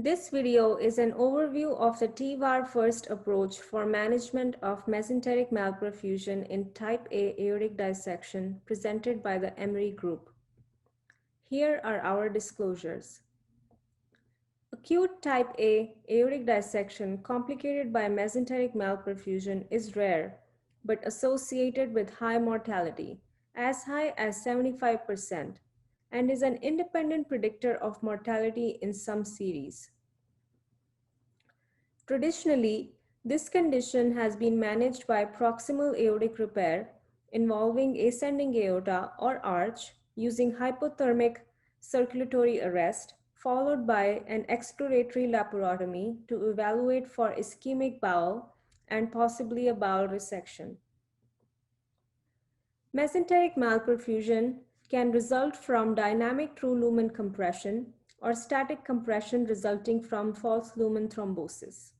This video is an overview of the TVAR first approach for management of mesenteric malperfusion in type A aortic dissection presented by the Emory Group. Here are our disclosures. Acute type A aortic dissection complicated by mesenteric malperfusion is rare but associated with high mortality, as high as 75%, and is an independent predictor of mortality in some series. Traditionally, this condition has been managed by proximal aortic repair involving ascending aorta or arch using hypothermic circulatory arrest, followed by an exploratory laparotomy to evaluate for ischemic bowel and possibly a bowel resection. Mesenteric malperfusion can result from dynamic true lumen compression or static compression resulting from false lumen thrombosis.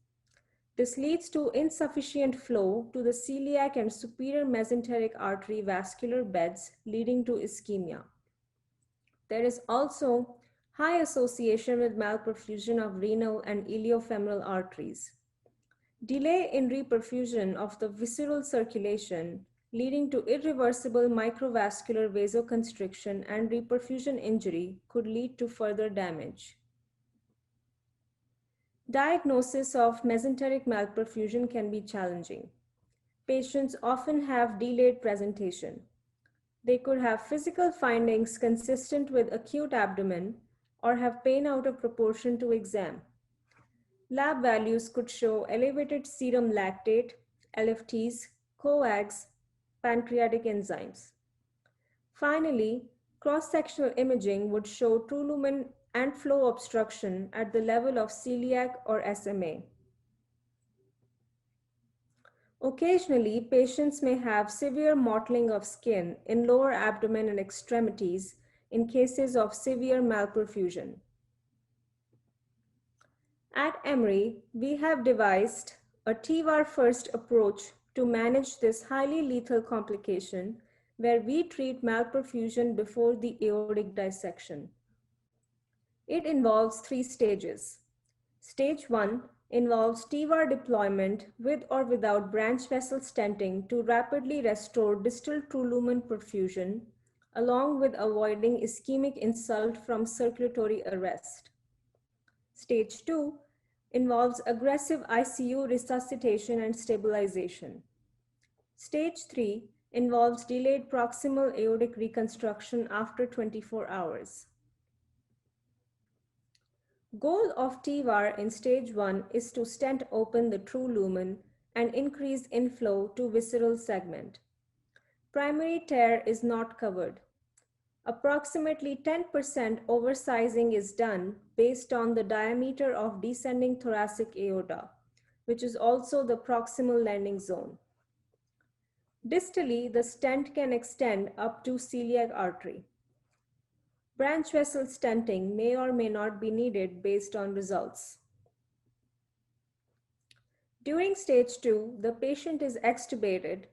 This leads to insufficient flow to the celiac and superior mesenteric artery vascular beds, leading to ischemia. There is also high association with malperfusion of renal and iliofemoral arteries. Delay in reperfusion of the visceral circulation, leading to irreversible microvascular vasoconstriction and reperfusion injury, could lead to further damage. Diagnosis of mesenteric malperfusion can be challenging. Patients often have delayed presentation. They could have physical findings consistent with acute abdomen or have pain out of proportion to exam. Lab values could show elevated serum lactate, LFTs, coags, pancreatic enzymes. Finally, cross-sectional imaging would show true lumen and flow obstruction at the level of celiac or SMA. Occasionally, patients may have severe mottling of skin in lower abdomen and extremities in cases of severe malperfusion. At Emory, we have devised a TVAR first approach to manage this highly lethal complication where we treat malperfusion before the aortic dissection. It involves 3 stages. Stage 1 involves TVAR deployment with or without branch vessel stenting to rapidly restore distal true lumen perfusion, along with avoiding ischemic insult from circulatory arrest. Stage 2 involves aggressive ICU resuscitation and stabilization. Stage 3 involves delayed proximal aortic reconstruction after 24 hours. Goal of TVAR in stage 1 is to stent open the true lumen and increase inflow to visceral segment. Primary tear is not covered. Approximately 10% oversizing is done based on the diameter of descending thoracic aorta, which is also the proximal landing zone. Distally, the stent can extend up to celiac artery. Branch vessel stenting may or may not be needed based on results. During stage 2, the patient is extubated.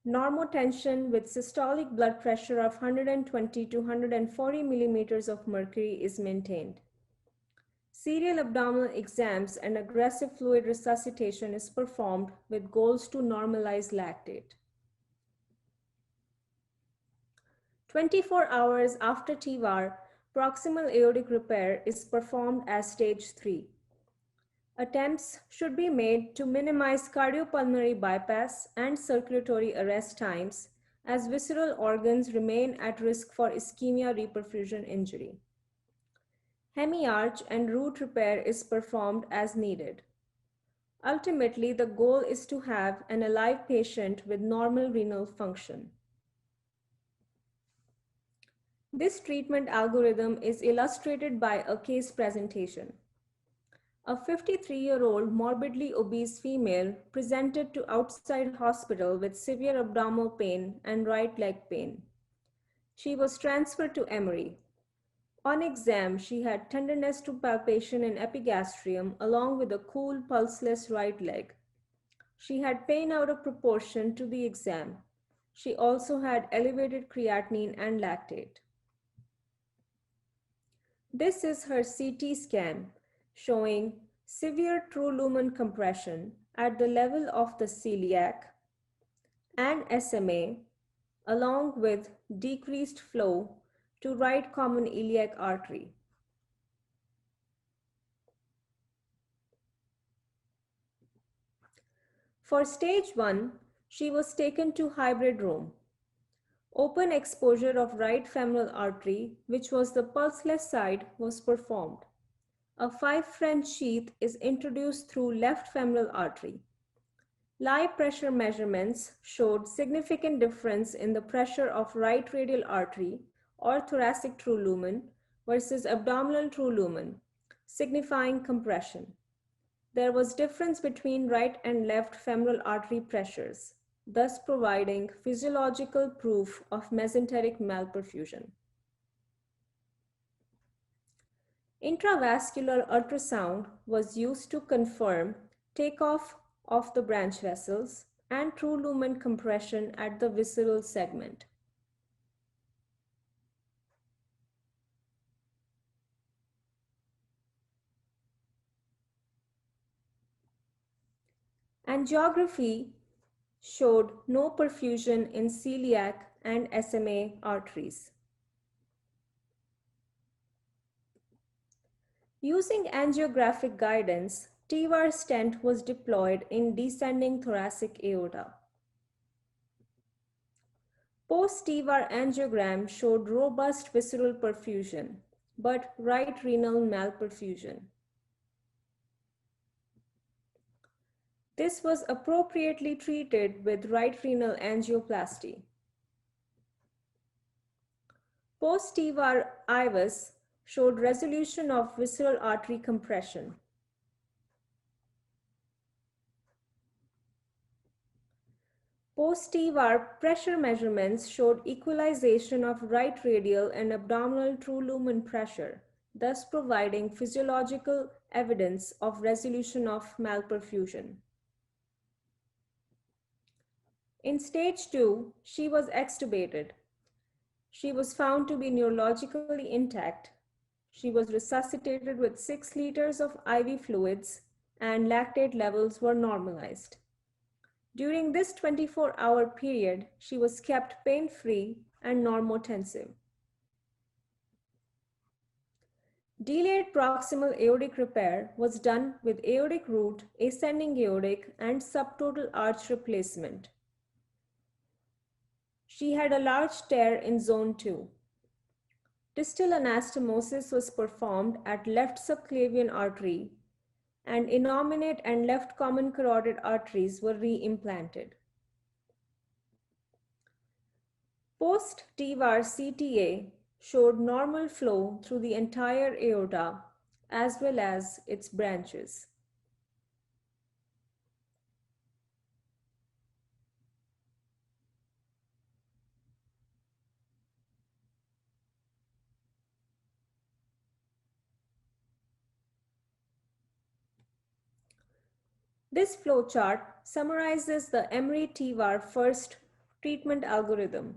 Normotension with systolic blood pressure of 120 to 140 millimeters of mercury is maintained. Serial abdominal exams and aggressive fluid resuscitation is performed with goals to normalize lactate. 24 hours after TVAR, proximal aortic repair is performed as stage 3. Attempts should be made to minimize cardiopulmonary bypass and circulatory arrest times as visceral organs remain at risk for ischemia reperfusion injury. Hemiarch and root repair is performed as needed. Ultimately, the goal is to have an alive patient with normal renal function. This treatment algorithm is illustrated by a case presentation. A 53-year-old morbidly obese female presented to outside hospital with severe abdominal pain and right leg pain. She was transferred to Emory. On exam, she had tenderness to palpation in epigastrium along with a cool, pulseless right leg. She had pain out of proportion to the exam. She also had elevated creatinine and lactate. This is her CT scan. showing severe true lumen compression at the level of the celiac, and SMA, along with decreased flow to right common iliac artery. For stage 1, she was taken to hybrid room. Open exposure of right femoral artery, which was the pulseless side, was performed. A 5 French sheath is introduced through left femoral artery. Live pressure measurements showed significant difference in the pressure of right radial artery or thoracic true lumen versus abdominal true lumen, signifying compression. There was difference between right and left femoral artery pressures, thus providing physiological proof of mesenteric malperfusion. Intravascular ultrasound was used to confirm takeoff of the branch vessels and true lumen compression at the visceral segment. Angiography showed no perfusion in celiac and SMA arteries. Using angiographic guidance, TEVAR stent was deployed in descending thoracic aorta. Post-TEVAR angiogram showed robust visceral perfusion, but right renal malperfusion. This was appropriately treated with right renal angioplasty. Post-TEVAR IVUS showed resolution of visceral artery compression. Post-TEVAR pressure measurements showed equalization of right radial and abdominal true lumen pressure, thus providing physiological evidence of resolution of malperfusion. In stage 2, she was extubated. She was found to be neurologically intact. She was resuscitated with 6 liters of IV fluids and lactate levels were normalized. During this 24-hour period, she was kept pain-free and normotensive. Delayed proximal aortic repair was done with aortic root, ascending aortic, and subtotal arch replacement. She had a large tear in zone 2. Distal anastomosis was performed at left subclavian artery, and innominate and left common carotid arteries were reimplanted. Post-TEVAR CTA showed normal flow through the entire aorta as well as its branches. This flowchart summarizes the Emery-TEVAR first treatment algorithm.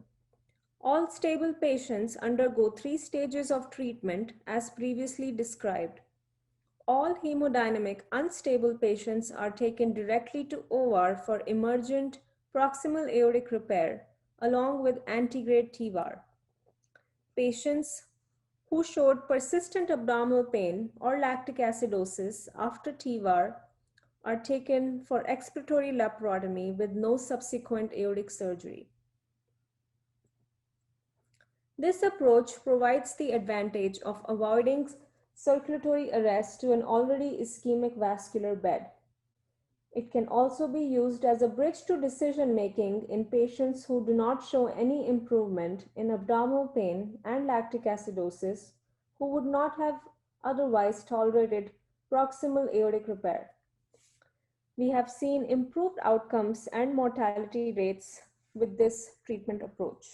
All stable patients undergo 3 stages of treatment as previously described. All hemodynamic unstable patients are taken directly to OR for emergent proximal aortic repair along with antegrade TEVAR. Patients who showed persistent abdominal pain or lactic acidosis after TEVAR are taken for expiratory laparotomy with no subsequent aortic surgery. This approach provides the advantage of avoiding circulatory arrest to an already ischemic vascular bed. It can also be used as a bridge to decision making in patients who do not show any improvement in abdominal pain and lactic acidosis, who would not have otherwise tolerated proximal aortic repair. We have seen improved outcomes and mortality rates with this treatment approach.